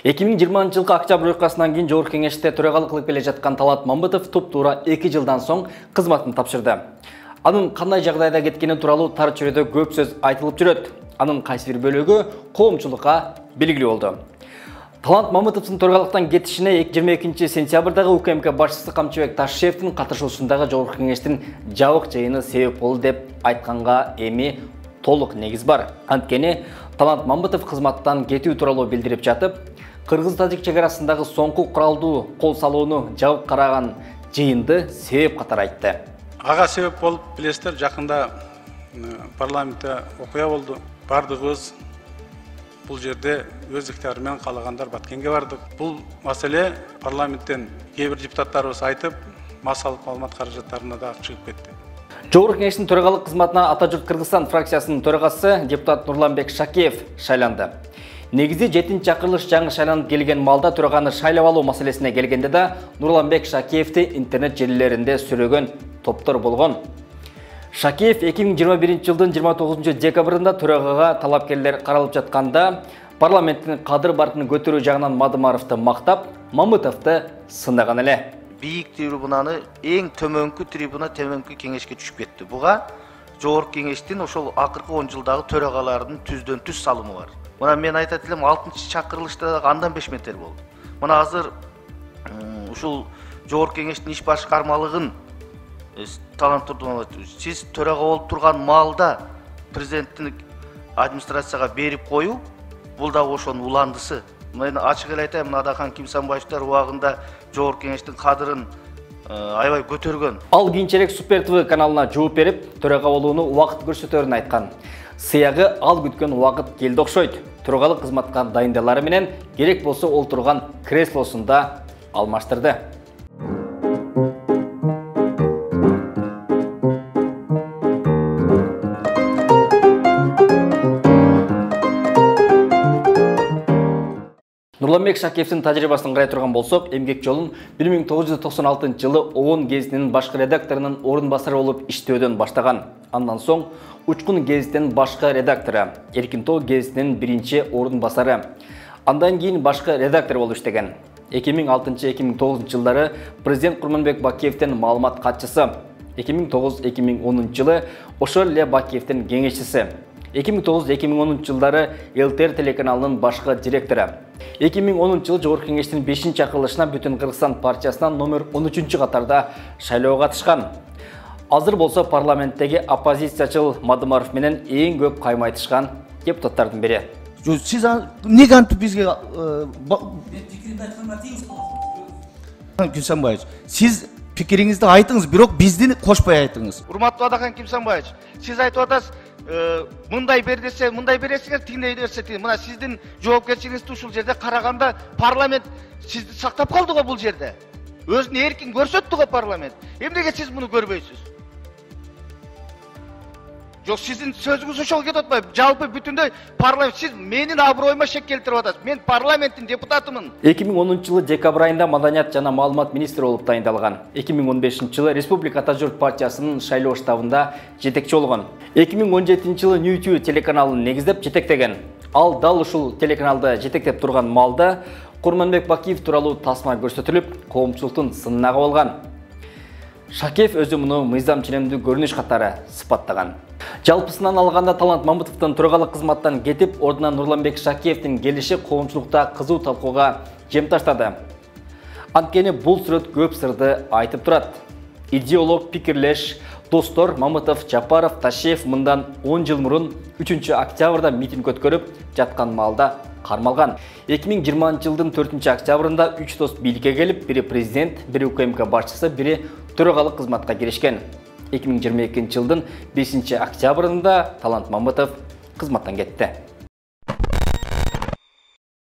2020 жылғы октябрь окуясынан кийин Жогорку Кеңеште төрагалық кылып келе жаткан Талант Мамытов туп-туура 2 жылдан соң кызматын тапшырды. Анын кандай жагдайда кеткени тууралуу тар чөйрөдө көп сөз айтылып жүрөт. Анын кайсы бир бөлүгү коомчулукка белгилүү болду. Талант Мамытовдун төрагалыктан кетишине 22 сентябрдагы УКМК башчысы Камчыбек Ташшиевдин катышуусундагы Жогорку Кеңештин жабык жыйыны себеп болду деп айтканга эми толук негиз бар. Анткени Талант Мамытов кызматтан кетүү тууралуу билдирип жатып, Кыргыз-Тажик чегарасындагы соңку куралдуу кол салууну жабык караган жыйынды себеп катары айтты. Ага себеп болуп билесиздер, жакында парламентте окуя болду. Бардыгыбыз бул жерде өз ыктыяры менен каалагандар Баткенге бардык. Бул маселе парламенттен кээ бир депутаттарыбыз айтып, массалык маалымат каражаттарына да чыгып кетти. Жогорку Кеңештин төрагалык кызматына Ата журт Кыргызстан фракциясынын төрагасы депутат Нурланбек Шакеев шайланды. Негизи 7-чи чакырылыш жаңы шайланып келген малда төраганы шайлап алуу маселесине келгенде да Нурланбек Шакеевди интернет желилеринде сүрөгөн топтор болгон. Шакеев 2021 жылдын 29 декабрында төрагага талапкерлер каралып жатканда парламенттин кадыр баркын көтөрүү жагынан Мадымаровду мактап, Мамытовду сынаган эле. Бийик трибунаны эң төмөнкү трибуна төмөнкү кеңешке түшүп кетти. Буга Жогорку Кеңештин ошол акыркы 10 жылдагы төрагалардын түздөн түз салымы бар. Мына мен айтат элем 6-чы чакырылышта андан 5 метр болду. Мына азыр ушул Жогорку Кеңештин иш башкармалыгын Талант сиз төрага болуп турган маалда президенттин администрацияга берип коюу, бул да ошонун уландысы. Мен ачык эле айтайын, Адахан Кимсанбаевдер убагында Жогорку Кеңештин кадырын аябай көтөргөн. Ал кийинчерээк Супер ТВ каналына жооп берип, төрага болууну убакыт көрсөтөрүн айткан. Сыягы ал күткөн убакыт келди окшойт. Төрагалык кызматка дайындалары менен керек болсо олтурган креслосунда алмаштырды. Нурланбек Шакеевдин тажрыйбасын карай турган болсок, эмгек жолун 1996 жылы ООН гезитинин башкы редакторунун орун басары болуп иштөөдөн баштаган. Андан соң Учкун гезитинин башкы редактору, Эркин Тоо гезитинин биринчи орун басары. Андан кийин башкы редактор болуп иштеген. 2006-2009 жылдары президент Курманбек Бакиевдин маалымат катчысы, 2009-2010 жылы ошол эле Бакиевдин кеңешчиси. 2009-2010 жылдары ЛТР телеканалынын башкы директору. 2010 жылы Жогорку Кеңештин 5-чи чакырылышына Бүтүн Кыргызстан партиясынан номер 13-чү катарда шайлоого катышкан. Азыр болсо парламенттеги оппозициячыл Мадымаров менен эң көп кайма айтышкан депутаттардын бири. Сиз эмнеге антип бизге пикиринди айтканга тийиз Кимсанбаевич, сиз пикириңизди айтыңыз, бирок бизди кошпой айтыңыз. Урматтуу Адахан Кимсанбаевич, сиз айтып атасыз, мындай бер десе, мындай бересиңер, тигиндей берсе, мына сиздин жоопкерчилигиңизди ушул жерде караганда парламент сизди сактап калды го бул жерде. Өзүн эркин көрсөттү го парламент. Эмнеге сиз муну көрбөйсүз? Жок, сиздин сөзүңүз ошол кетип атпайбы? Жалпы бүтүндөй парламент, сиз менин аброюма шек келтирип атасыз. Мен парламенттин депутатымын. 2010 жылы декабрь айында маданият жана маалымат министри болуп тайындалган. 2015 жылы Республика Ата журт партиясынын шайлоо штабында жетекчи болгон. 2017 жылы Нью телеканалын негиздеп жетектеген. Ал дал ушул телеканалды жетектеп турган маалда Курманбек Бакиев тууралуу тасма көрсөтүлүп, коомчулуктун сынына кабылган. Шакеев өзү муну мыйзам ченемдүү көрүнүш катары сыпаттаган. Жалпысынан алганда Талант Мамытовдун төрагалык кызматтан кетип, ордуна Нурланбек Шакеевдин келиши коомчулукта кызуу талкууга жем таштады. Анткени бул сүрөт көп сырды айтып турат. Идеолог, пикирлеш, достор Мамытов, Жапаров, Ташшиев мындан 10 жыл мурун 3 октябрда митинг өткөрүп жаткан маалда кармалган. 2020 жылдын 4 октябрында 3 дос бийликке келип, бири президент, бири УКМК башчысы, бири төрагалык кызматка киришкен. 2022 жылдын 5 октябрында Талант Мамытов кызматтан кетти.